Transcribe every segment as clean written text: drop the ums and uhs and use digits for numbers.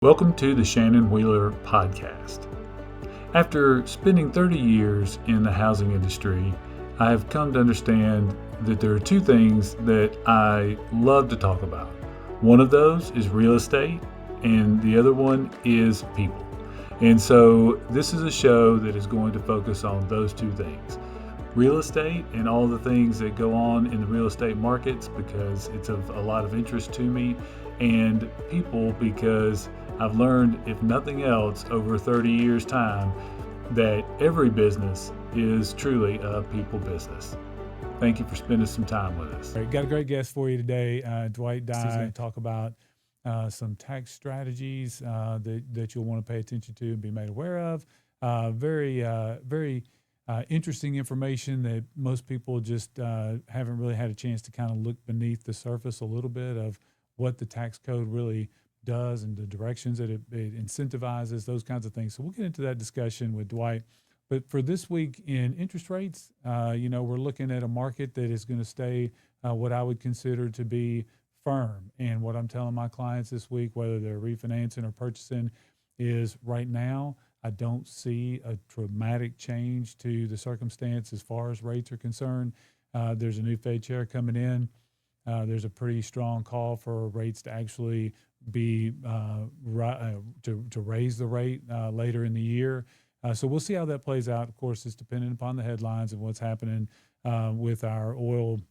Welcome to the Shannon Wheeler Podcast. After spending 30 years in the housing industry, I have come to understand that there are two things that I love to talk about. One of those is real estate, and the other one is people. And so this is a show that is going to focus on those two things. Real estate and all the things that go on in the real estate markets, because it's of a lot of interest to me, and people, because I've learned, if nothing else, over 30 years' time, that every business is truly a people business. Thank you for spending some time with us. All right, got a great guest for you today, Dwight Dye. Talk about some tax strategies that you'll want to pay attention to and be made aware of. Very interesting information that most people just haven't really had a chance to kind of look beneath the surface a little bit of what the tax code really does and the directions that it incentivizes, those kinds of things. So we'll get into that discussion with Dwight. But for this week in interest rates, we're looking at a market that is going to stay what I would consider to be firm. And what I'm telling my clients this week, whether they're refinancing or purchasing, is right now, I don't see a dramatic change to the circumstance as far as rates are concerned. There's a new Fed chair coming in. There's a pretty strong call for rates to actually be to raise the rate later in the year. So we'll see how that plays out. Of course, it's dependent upon the headlines and what's happening with our oil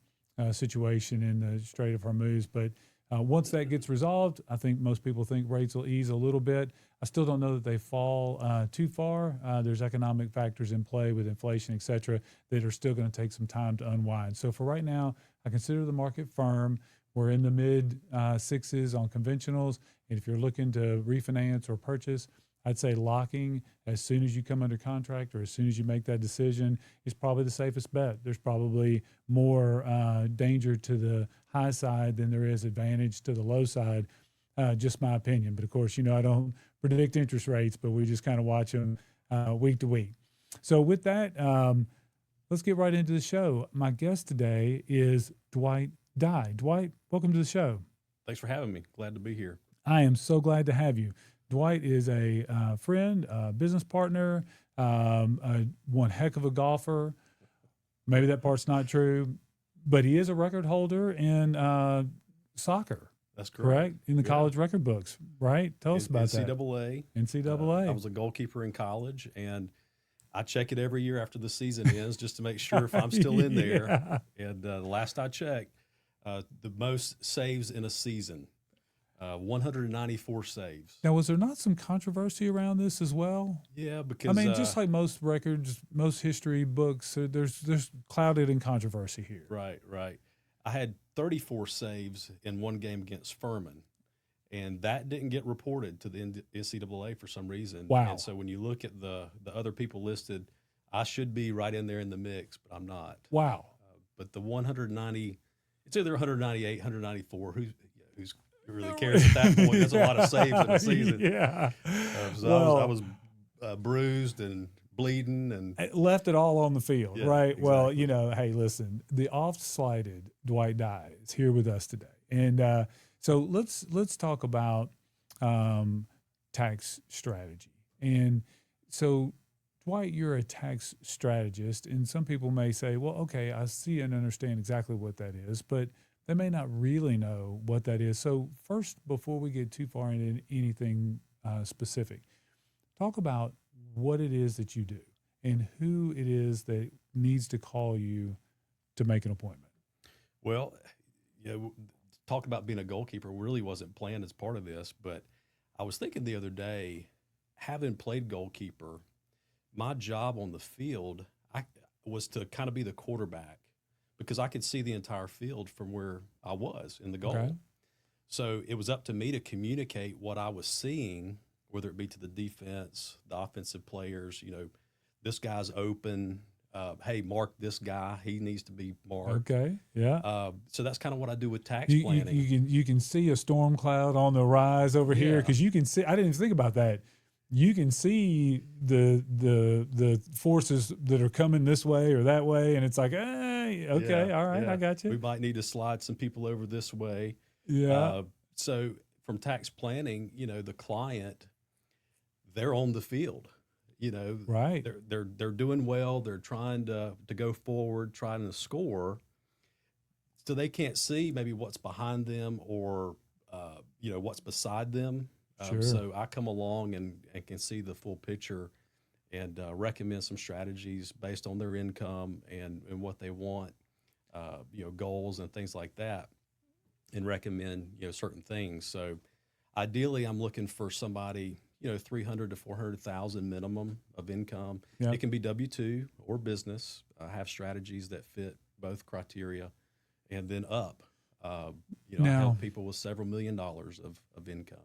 situation in the Strait of Hormuz. But once that gets resolved, I think most people think rates will ease a little bit. I still don't know that they fall too far. There's economic factors in play with inflation, et cetera, that are still going to take some time to unwind. So for right now, I consider the market firm. We're in the mid sixes on conventionals. And if you're looking to refinance or purchase, I'd say locking as soon as you come under contract or as soon as you make that decision is probably the safest bet. There's probably more danger to the high side than there is advantage to the low side, just my opinion. But of course, I don't predict interest rates, but we just kind of watch them week to week. So with that, let's get right into the show. My guest today is Dwight Dye. Dwight, welcome to the show. Thanks for having me. Glad to be here. I am so glad to have you. Dwight is a friend, a business partner, one heck of a golfer. Maybe that part's not true, but he is a record holder in soccer. That's correct. In the college record books, right? Tell us about NCAA. that. NCAA. I was a goalkeeper in college, and I check it every year after the season ends just to make sure if I'm still in there. And the last I checked, the most saves in a season. 194 saves. Now, was there not some controversy around this as well? Yeah, because just like most records, most history books, there's clouded in controversy here. Right. I had 34 saves in one game against Furman, and that didn't get reported to the NCAA for some reason. Wow. And so when you look at the other people listed, I should be right in there in the mix, but I'm not. Wow. But the 190, it's either 198, 194. Who's really cares at that point? That's a lot of saves in a season. Yeah. I was bruised and bleeding and left it all on the field, yeah, right? Exactly. Well, hey, listen, the oft-slighted Dwight Dye is here with us today, and so let's talk about tax strategy. And so, Dwight, you're a tax strategist, and some people may say, well, okay, I see and understand exactly what that is, but they may not really know what that is. So first, before we get too far into anything specific, talk about what it is that you do and who it is that needs to call you to make an appointment. Well, talk about being a goalkeeper really wasn't planned as part of this, but I was thinking the other day, having played goalkeeper, my job on the field was to kind of be the quarterback, because I could see the entire field from where I was in the goal. Okay. So it was up to me to communicate what I was seeing, whether it be to the defense, the offensive players, this guy's open. Hey, mark this guy. He needs to be marked. Okay, yeah. So that's kind of what I do with tax planning. You can see a storm cloud on the rise over here, because you can see. I didn't even think about that. You can see the forces that are coming this way or that way, and it's like, hey, okay, all right, I got you. We might need to slide some people over this way. Yeah. So from tax planning, the client, they're on the field. Right. They're doing well. They're trying to go forward, trying to score. So they can't see maybe what's behind them or what's beside them. Sure. So I come along and can see the full picture and recommend some strategies based on their income and what they want, goals and things like that, and recommend certain things. So ideally, I'm looking for somebody 300 to 400,000 minimum of income. Yep. It can be W-2 or business. I have strategies that fit both criteria, and then up. I help people with several $1 million of income.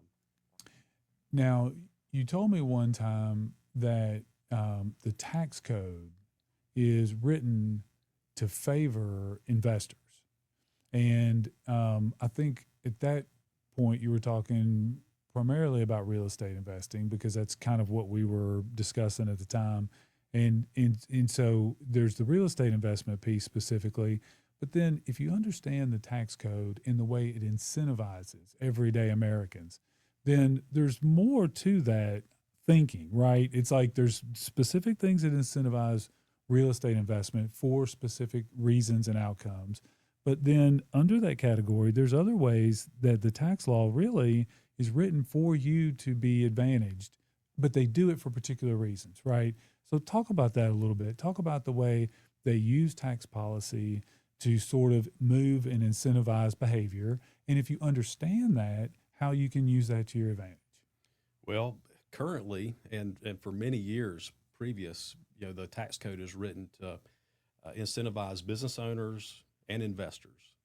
Now, you told me one time that the tax code is written to favor investors. And I think at that point you were talking primarily about real estate investing, because that's kind of what we were discussing at the time. And so there's the real estate investment piece specifically. But then if you understand the tax code and the way it incentivizes everyday Americans, then there's more to that thinking, right? It's like there's specific things that incentivize real estate investment for specific reasons and outcomes. But then under that category, there's other ways that the tax law really is written for you to be advantaged, but they do it for particular reasons, right? So talk about that a little bit. Talk about the way they use tax policy to sort of move and incentivize behavior. And if you understand that, how you can use that to your advantage. Well, currently, and for many years previous, the tax code is written to incentivize business owners and investors.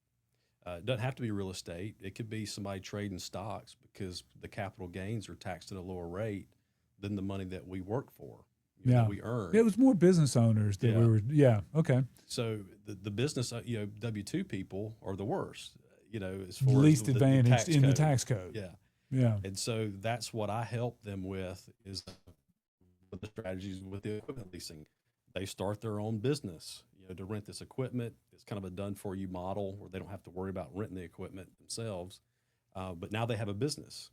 It doesn't have to be real estate. It could be somebody trading stocks, because the capital gains are taxed at a lower rate than the money that we work for, that we earn. It was more business owners that we were, okay. So the business, W-2 people are the worst, as far least as advantaged in the tax code. Yeah. Yeah. And so that's what I help them with, is with the strategies with the equipment leasing. They start their own business, to rent this equipment. It's kind of a done-for-you model where they don't have to worry about renting the equipment themselves. But now they have a business,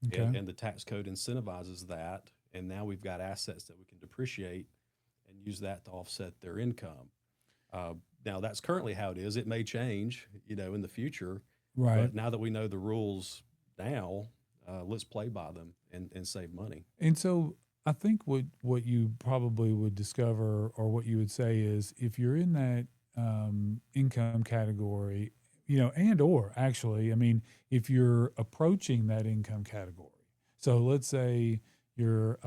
Okay. and the tax code incentivizes that. And now we've got assets that we can depreciate and use that to offset their income. Now that's currently how it is. It may change, in the future. Right. But now that we know the rules now, let's play by them and save money. And so I think what you probably would discover, or what you would say, is if you're in that income category, and or actually, I mean, if you're approaching that income category. So let's say you're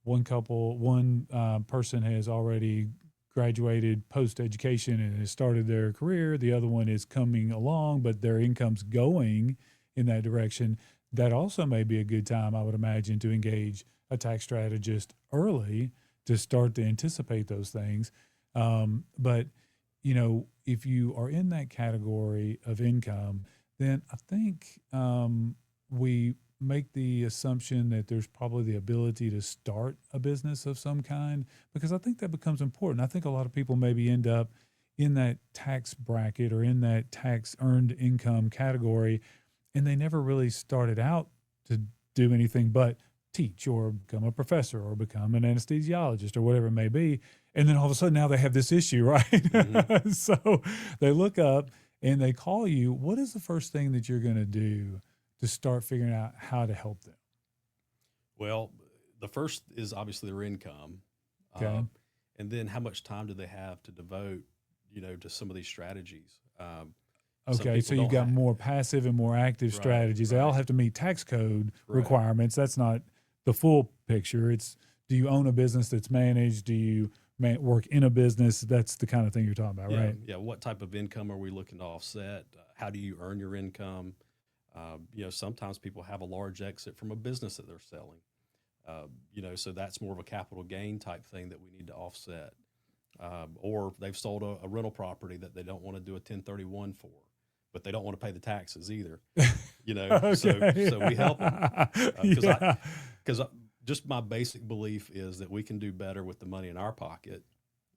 one person has already graduated post-education and has started their career. The other one is coming along, but their income's going in that direction. That also may be a good time, I would imagine, to engage a tax strategist early to start to anticipate those things. But, if you are in that category of income, then I think we make the assumption that there's probably the ability to start a business of some kind, because I think that becomes important. I think a lot of people maybe end up in that tax bracket or in that tax earned income category, and they never really started out to do anything but teach or become a professor or become an anesthesiologist or whatever it may be. And then all of a sudden now they have this issue, right? Mm-hmm. So they look up and they call you. What is the first thing that you're going to do to start figuring out how to help them? Well, the first is obviously their income. Okay. And then how much time do they have to devote, to some of these strategies? Okay, so you've got more passive and more active strategies. They all have to meet tax code requirements. That's not the full picture. It's, do you own a business that's managed? Do you work in a business? That's the kind of thing you're talking about, right? Yeah. What type of income are we looking to offset? How do you earn your income? Sometimes people have a large exit from a business that they're selling. So that's more of a capital gain type thing that we need to offset. Or they've sold a rental property that they don't want to do a 1031 for, but they don't want to pay the taxes either. Okay. So we help them. Because just my basic belief is that we can do better with the money in our pocket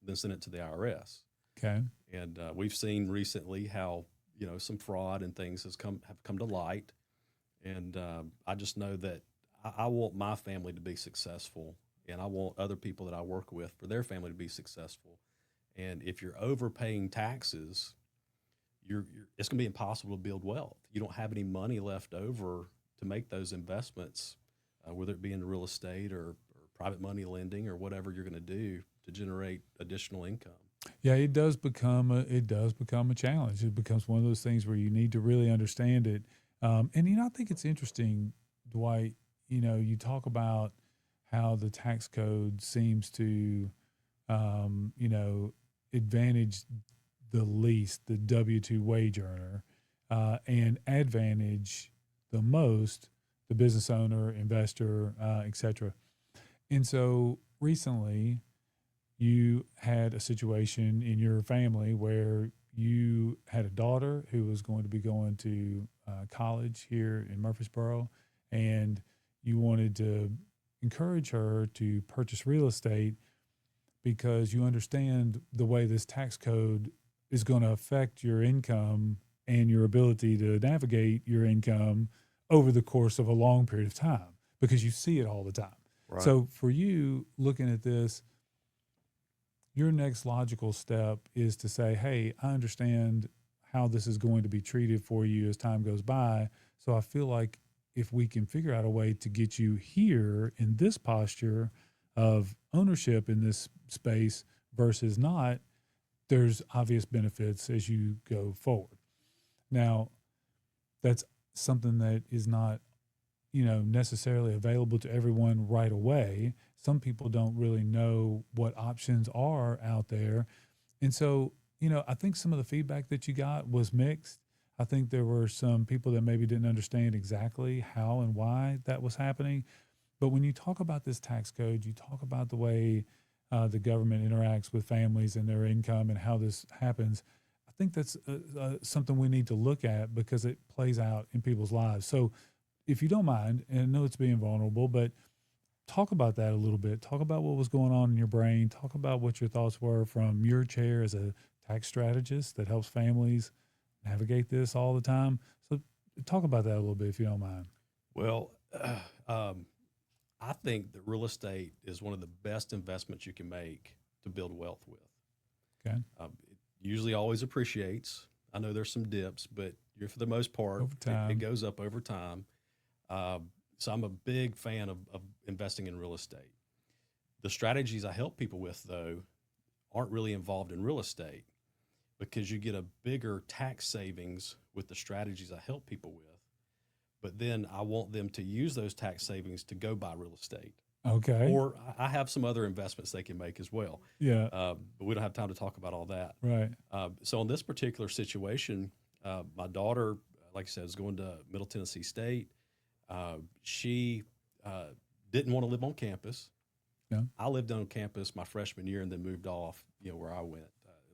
than send it to the IRS. Okay. And we've seen recently how some fraud and things have come to light, And I just know that I want my family to be successful, and I want other people that I work with for their family to be successful. And if you're overpaying taxes, it's going to be impossible to build wealth. You don't have any money left over to make those investments, whether it be in real estate or private money lending or whatever you're going to do to generate additional income. Yeah, it does become a challenge. It becomes one of those things where you need to really understand it. And I think it's interesting, Dwight. You talk about how the tax code seems to, advantage the least the W-2 wage earner, and advantage the most the business owner, investor, etc. And so recently, you had a situation in your family where you had a daughter who was going to be going to college here in Murfreesboro, and you wanted to encourage her to purchase real estate because you understand the way this tax code is going to affect your income and your ability to navigate your income over the course of a long period of time because you see it all the time. Right. So for you looking at this, your next logical step is to say, hey, I understand how this is going to be treated for you as time goes by. So I feel like if we can figure out a way to get you here in this posture of ownership in this space versus not, there's obvious benefits as you go forward. Now, that's something that is not, necessarily available to everyone right away. Some people don't really know what options are out there. And so, I think some of the feedback that you got was mixed. I think there were some people that maybe didn't understand exactly how and why that was happening. But when you talk about this tax code, you talk about the way the government interacts with families and their income and how this happens. I think that's something we need to look at because it plays out in people's lives. So if you don't mind, and I know it's being vulnerable, but talk about that a little bit. Talk about what was going on in your brain. Talk about what your thoughts were from your chair as a tax strategist that helps families navigate this all the time. So talk about that a little bit if you don't mind. Well, I think that real estate is one of the best investments you can make to build wealth with. Okay. It usually always appreciates. I know there's some dips, but for the most part, it goes up over time. So I'm a big fan of investing in real estate. The strategies I help people with, though, aren't really involved in real estate because you get a bigger tax savings with the strategies I help people with. But then I want them to use those tax savings to go buy real estate. Okay. Or I have some other investments they can make as well. Yeah. But we don't have time to talk about all that. Right. So in this particular situation, my daughter, like I said, is going to Middle Tennessee State. She didn't want to live on campus. Yeah. I lived on campus my freshman year and then moved off, where I went.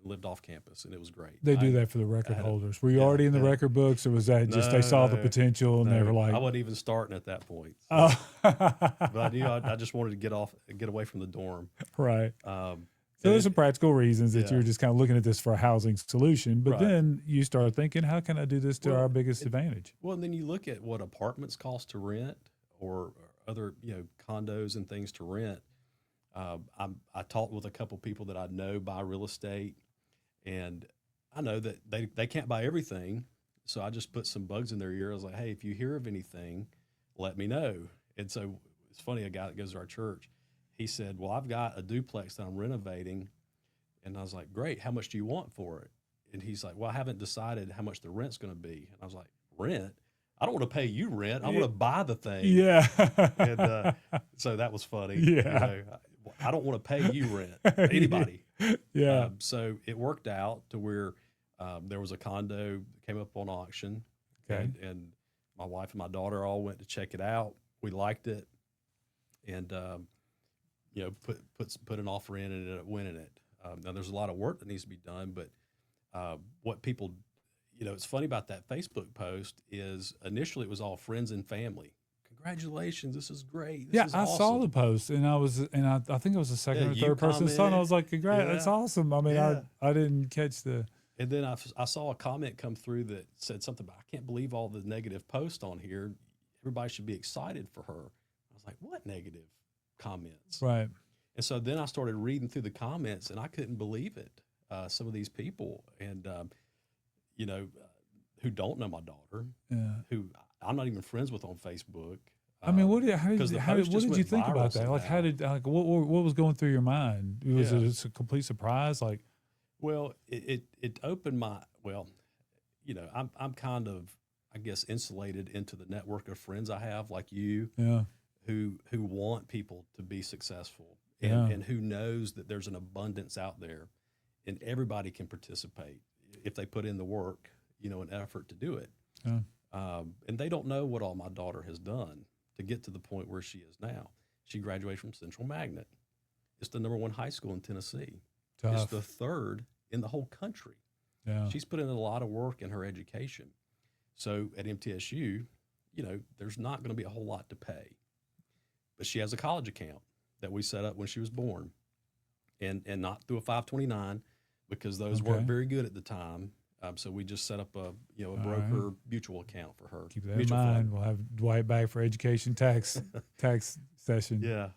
Lived off campus, and it was great. They do that for the record holders. Were you already in the record books, or was that just they saw the potential and they were like? I wasn't even starting at that point. So. Oh. But I knew I just wanted to get away from the dorm. Right. So there's some practical reasons that you're just kind of looking at this for a housing solution, but then you start thinking, how can I do this to our biggest advantage? Well, and then you look at what apartments cost to rent, or other condos and things to rent. I talked with a couple people that I know buy real estate. And I know that they can't buy everything, so I just put some bugs in their ear. I was like, hey, if you hear of anything, let me know. And so it's funny, a guy that goes to our church, he said, well, I've got a duplex that I'm renovating. And I was like, great, how much do you want for it? And he's like, well, I haven't decided how much the rent's going to be. And I was like, rent? I don't want to pay you rent. I want to buy the thing. Yeah. And so that was funny. Yeah. I don't want to pay you rent, anybody. Yeah. So it worked out to where there was a condo that came up on auction. Okay. And my wife and my daughter all went to check it out. We liked it. And, put an offer in and ended up winning it. Now there's a lot of work that needs to be done, but what people, it's funny about that Facebook post is initially it was all friends and family. Congratulations, this is great. This is awesome. I saw the post, and I think it was the second or third person saw it, and I was like, congrats, that's awesome. I mean, I didn't catch the. And then I saw a comment come through that said something about, I can't believe all the negative posts on here. everybody should be excited for her. I was like, what negative comments? Right. And so then I started reading through the comments, and I couldn't believe it. Some of these people, and you know, who don't know my daughter, Yeah. who I'm not even friends with on Facebook. I mean, what did Just you went think viral about that? Like, somehow. what was going through your mind? Was Yeah. it a complete surprise? Like, Well, it opened my, well, you know, I'm kind of, I guess, insulated into the network of friends I have, like you, yeah, who want people to be successful, Yeah. and who knows that there's an abundance out there, and everybody can participate if they put in the work, you know, an effort to do it. yeah, And they don't know what all my daughter has done to get to the point where she is now. She graduated from Central Magnet. It's the #1 high school in Tennessee. tough. It's the 3rd in the whole country. Yeah. She's put in a lot of work in her education. So at MTSU, you know, there's not going to be a whole lot to pay. But she has a college account that we set up when she was born, and not through a 529, because those Okay. weren't very good at the time. So we just set up a All broker mutual account for her. Keep that in mutual mind. fund. We'll have Dwight back for education tax session. Yeah.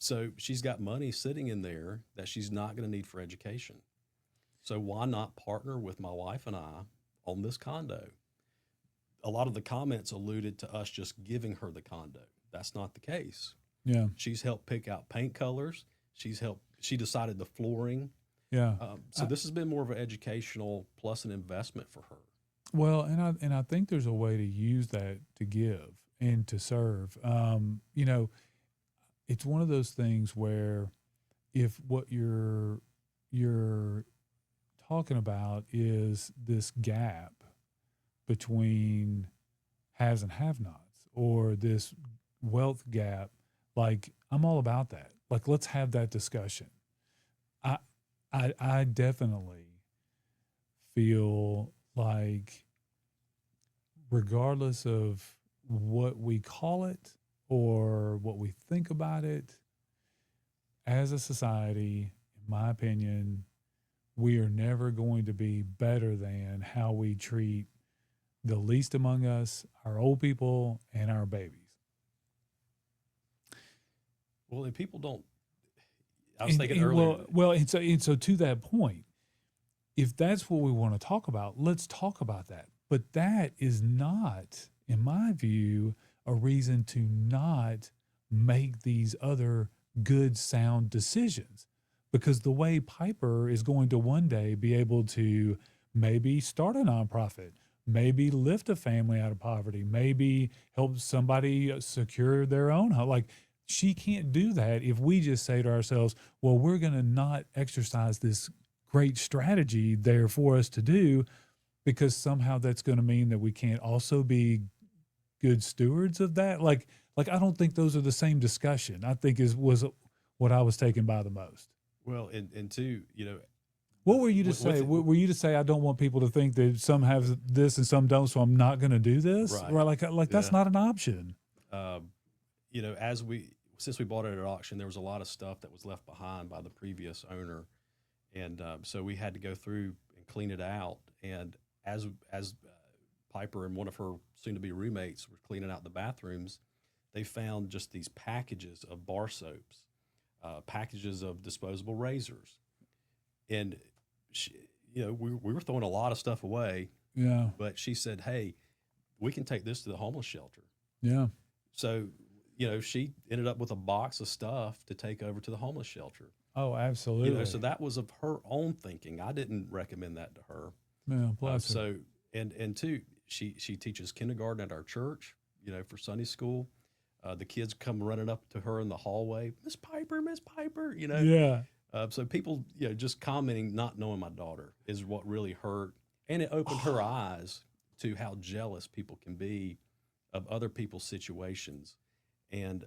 So she's got money sitting in there that she's not going to need for education. So why not partner with my wife and I on this condo? A lot of the comments alluded to us just giving her the condo. That's not the case. Yeah. She's helped pick out paint colors. She decided the flooring. Yeah. So this has been more of an educational plus an investment for her. Well, and I think there's a way to use that to give and to serve. You know, it's one of those things where if what you're talking about is this gap between haves and have-nots, or this wealth gap, like, I'm all about that. Like, let's have that discussion. I definitely feel like, regardless of what we call it or what we think about it, as a society, in my opinion, we are never going to be better than how we treat the least among us, our old people, and our babies. Well, and people don't. I was thinking earlier. Well, and so to that point, if that's what we want to talk about, let's talk about that. But that is not, in my view, a reason to not make these other good, sound decisions. Because the way Piper is going to one day be able to maybe start a nonprofit, maybe lift a family out of poverty, maybe help somebody secure their own home. Like, she can't do that if we just say to ourselves, well, we're going to not exercise this great strategy there for us to do, because somehow that's going to mean that we can't also be good stewards of that. Like I don't think those are the same discussion. I think was what I was taken by the most. Well, and two, you know, what were you to say? Were you to say, I don't want people to think that some have this and some don't, so I'm not going to do this? Right. Like that's not an option. You know, since we bought it at auction, there was a lot of stuff that was left behind by the previous owner, and so we had to go through and clean it out. And as Piper and one of her soon-to-be roommates were cleaning out the bathrooms, they found just these packages of bar soaps, packages of disposable razors, and you know, we were throwing a lot of stuff away. Yeah. But she said, "Hey, we can take this to the homeless shelter." Yeah. So, you know, she ended up with a box of stuff to take over to the homeless shelter. Oh, absolutely. You know, so that was of her own thinking. I didn't recommend that to her. Yeah, bless her. So, and two, she teaches kindergarten at our church, you know, for Sunday school. The kids come running up to her in the hallway, Miss Piper, you know. Yeah. So people, you know, just commenting, not knowing my daughter is what really hurt. And it opened her eyes to how jealous people can be of other people's situations. And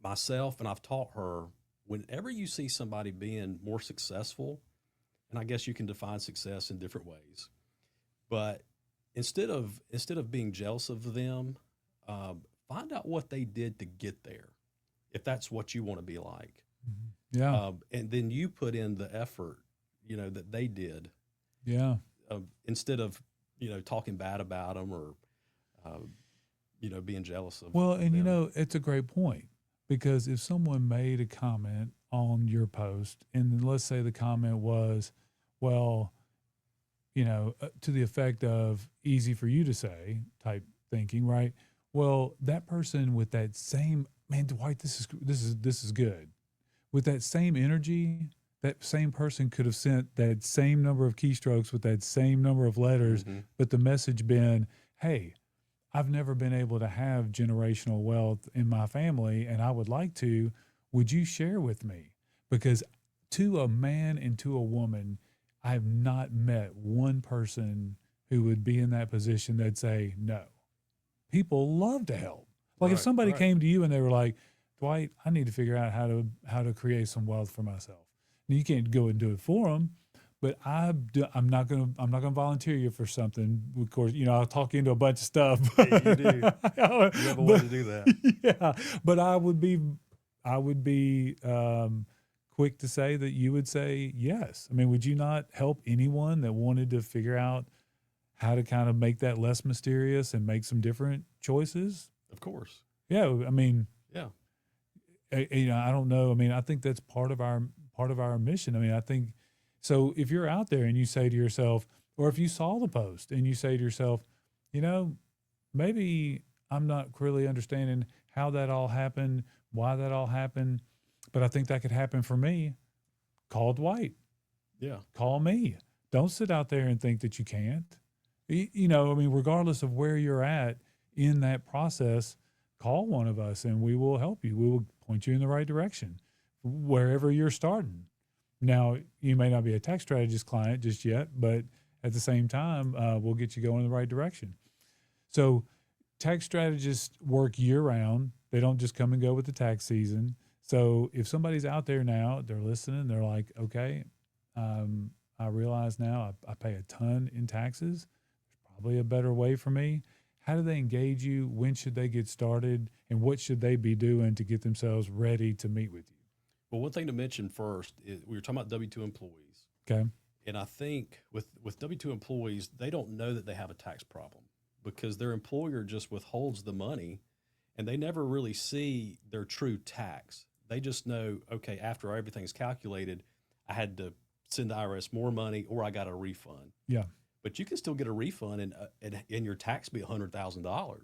myself, and I've taught her, whenever you see somebody being more successful, and I guess you can define success in different ways, but instead of being jealous of them, find out what they did to get there, if that's what you want to be like. Yeah. And then you put in the effort, you know, that they did. Yeah. Instead of, you know, talking bad about them or being jealous of. Well, and them. it's a great point, because if someone made a comment on your post, and let's say the comment was, well, to the effect of easy for you to say type thinking, right? Well, that person with that same, man, Dwight, this is good. With that same energy, that same person could have sent that same number of keystrokes with that same number of letters, Mm-hmm. but the message been, hey, I've never been able to have generational wealth in my family, and I would like to. Would you share with me? Because to a man and to a woman, I have not met one person who would be in that position that'd say no. People love to help. Like if Right, somebody right. came to you and they were like, Dwight, I need to figure out how to create some wealth for myself. Now, you can't go and do it for them, but I'm not gonna volunteer you for something. Of course, I'll talk you into a bunch of stuff. Yeah, you do. You have a way to do that. Yeah, but I would be quick to say that you would say yes. I mean, would you not help anyone that wanted to figure out how to kind of make that less mysterious and make some different choices? Of course. Yeah, I mean, Yeah. I don't know. I mean, I think that's part of our mission. I mean, I think so. If you're out there and you say to yourself, or if you saw the post and you say to yourself, maybe I'm not really understanding how that all happened, why that all happened, but I think that could happen for me. Call Dwight. Yeah. Call me. Don't sit out there and think that you can't. I mean, regardless of where you're at in that process, call one of us and we will help you. We will point you in the right direction wherever you're starting. Now, you may not be a tax strategist client just yet, but at the same time, we'll get you going in the right direction. So tax strategists work year round. They don't just come and go with the tax season. So if somebody's out there now, they're listening, they're like, okay, I realize now I pay a ton in taxes. There's probably a better way for me. How do they engage you? When should they get started? And what should they be doing to get themselves ready to meet with you? Well, one thing to mention first is we were talking about W-2 employees. Okay. And I think with W-2 employees, they don't know that they have a tax problem because their employer just withholds the money and they never really see their true tax. They just know, okay, after everything's calculated, I had to send the IRS more money or I got a refund. Yeah. But you can still get a refund and your tax be $100,000.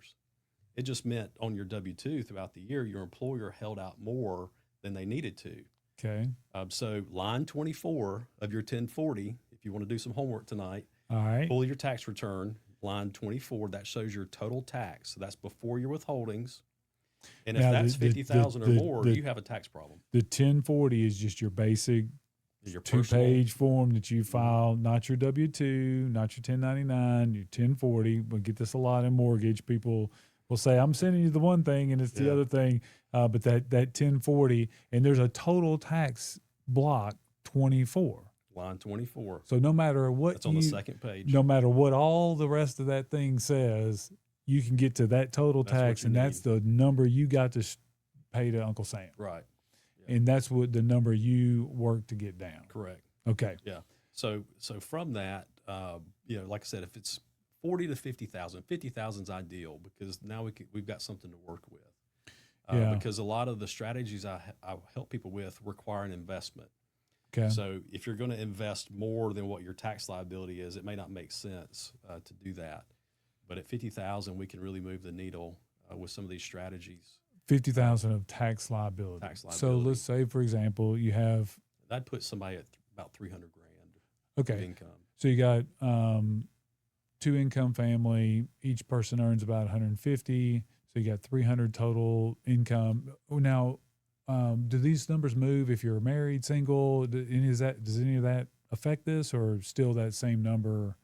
It just meant on your W-2 throughout the year, your employer held out more than they needed to. Okay. So line 24 of your 1040, if you want to do some homework tonight, All right. pull your tax return, line 24, that shows your total tax. So that's before your withholdings. And if Now, that's the- 50,000 or the- more, the- you have a tax problem. The 1040 is just your basic Your personal, 2-page form that you file, not your W-2, not your 1099, your 1040. We get this a lot in mortgage. People will say, I'm sending you the one thing and it's the Yeah. other thing. But that 1040, and there's a total tax block 24. line 24. So no matter what That's on the second page. no matter what all the rest of that thing says, you can get to that total That's what tax, you and that's the number you got to pay to Uncle Sam. Right. And that's what the number you work to get down. Correct. Okay. Yeah. So from that, like I said, if it's 40 to 50,000, 50,000 is ideal because now we've got something to work with. Yeah. Because a lot of the strategies I help people with require an investment. Okay. So if you're going to invest more than what your tax liability is, it may not make sense to do that. But at 50,000, we can really move the needle with some of these strategies. 50,000 of tax liability. Tax So liability. let's say, for example, you have That'd put somebody at about 300 grand of okay. income. So you got 2-income family. Each person earns about 150. So you got 300 total income. Now, do these numbers move if you're married, single? Does any of that affect this, or still that same number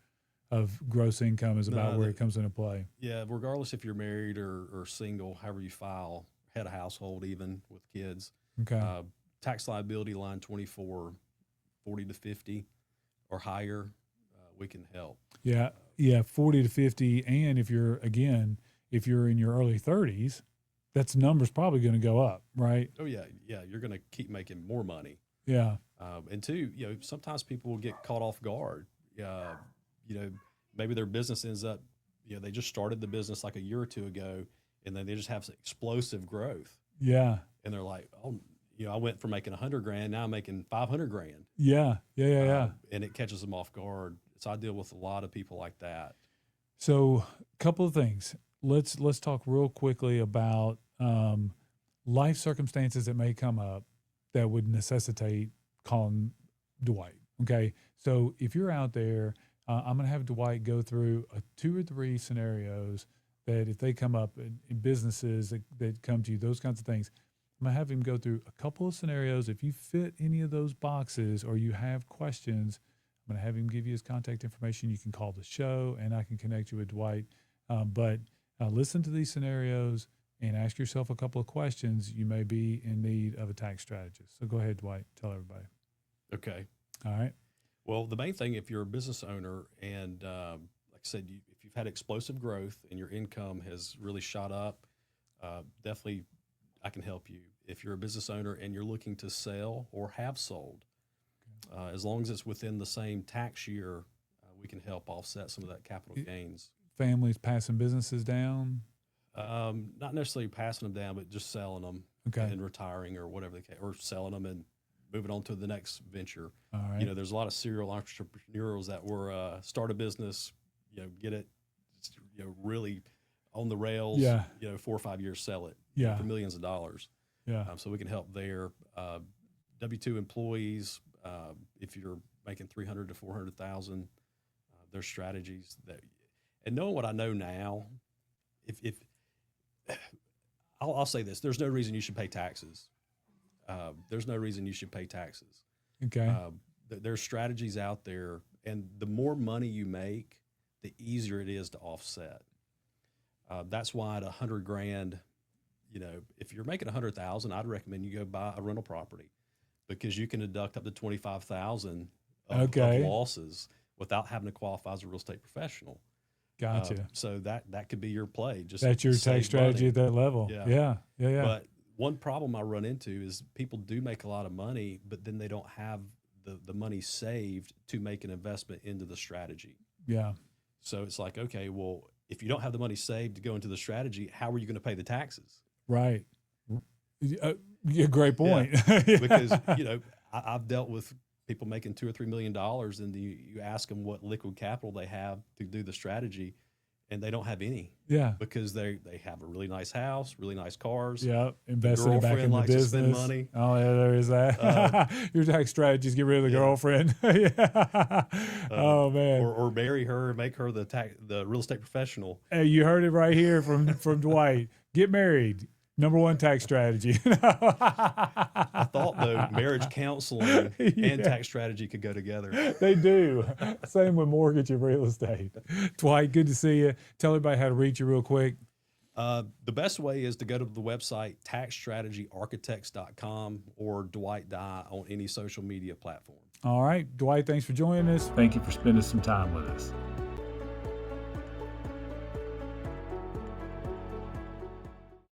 of gross income is about where it comes into play? Yeah, regardless if you're married or single, however you file, head of household, even with kids. Okay. Tax liability line 24, 40 to 50 or higher, we can help. Yeah. Yeah. 40 to 50. And if you're in your early 30s, that's number's probably going to go up, right? Oh, yeah. Yeah, you're going to keep making more money. Yeah. And two, sometimes people will get caught off guard. Maybe their business ends up, they just started the business like a year or two ago, and then they just have explosive growth. Yeah. And they're like, oh, I went from making $100,000, now I'm making $500,000. Yeah. And it catches them off guard. So I deal with a lot of people like that. So a couple of things. Let's talk real quickly about life circumstances that may come up that would necessitate calling Dwight. Okay. So if you're out there, I'm going to have Dwight go through 2 or 3 scenarios that if they come up in businesses that come to you, those kinds of things, I'm going to have him go through a couple of scenarios. If you fit any of those boxes or you have questions, I'm going to have him give you his contact information. You can call the show and I can connect you with Dwight. But listen to these scenarios and ask yourself a couple of questions. You may be in need of a tax strategist. So go ahead, Dwight, tell everybody. Okay. All right. Well, the main thing, if you're a business owner and like I said, if you've had explosive growth and your income has really shot up, definitely I can help you. If you're a business owner and you're looking to sell or have sold, as long as it's within the same tax year, we can help offset some of that capital gains. Families passing businesses down? Not necessarily passing them down, but just selling them and retiring or whatever the case, or selling them and moving on to the next venture. All right. There's a lot of serial entrepreneurs that were start a business, get it, really on the rails. 4 or 5 years, sell it for millions of dollars. So we can help there. W-2 employees, if you're making $300,000 to $400,000, there's strategies that, and knowing what I know now, if I'll say this, there's no reason you should pay taxes. There's no reason you should pay taxes. Okay. There's strategies out there, and the more money you make, the easier it is to offset. That's why at $100,000, if you're making $100,000, I'd recommend you go buy a rental property because you can deduct up to $25,000 of losses without having to qualify as a real estate professional. Gotcha. So that could be your play. Just that's your tax strategy at that level. Yeah. But one problem I run into is people do make a lot of money, but then they don't have the money saved to make an investment into the strategy. Yeah. So it's like, okay, well, if you don't have the money saved to go into the strategy, how are you going to pay the taxes? Right. Great point. Because, I've dealt with people making $2 or $3 million, and you ask them what liquid capital they have to do the strategy, and they don't have any. Yeah. Because they have a really nice house, really nice cars. Yeah. Investing back in the business. To spend money. Oh, yeah, there is that. Your tax strategies get rid of the girlfriend. Oh, man. Or marry her and make her the real estate professional. Hey, you heard it right here from Dwight. Get married. Number 1 tax strategy. I thought, though, marriage counseling and tax strategy could go together. They do. Same with mortgage and real estate. Dwight, good to see you. Tell everybody how to reach you real quick. The best way is to go to the website, taxstrategyarchitects.com, or Dwight Dye on any social media platform. All right. Dwight, thanks for joining us. Thank you for spending some time with us.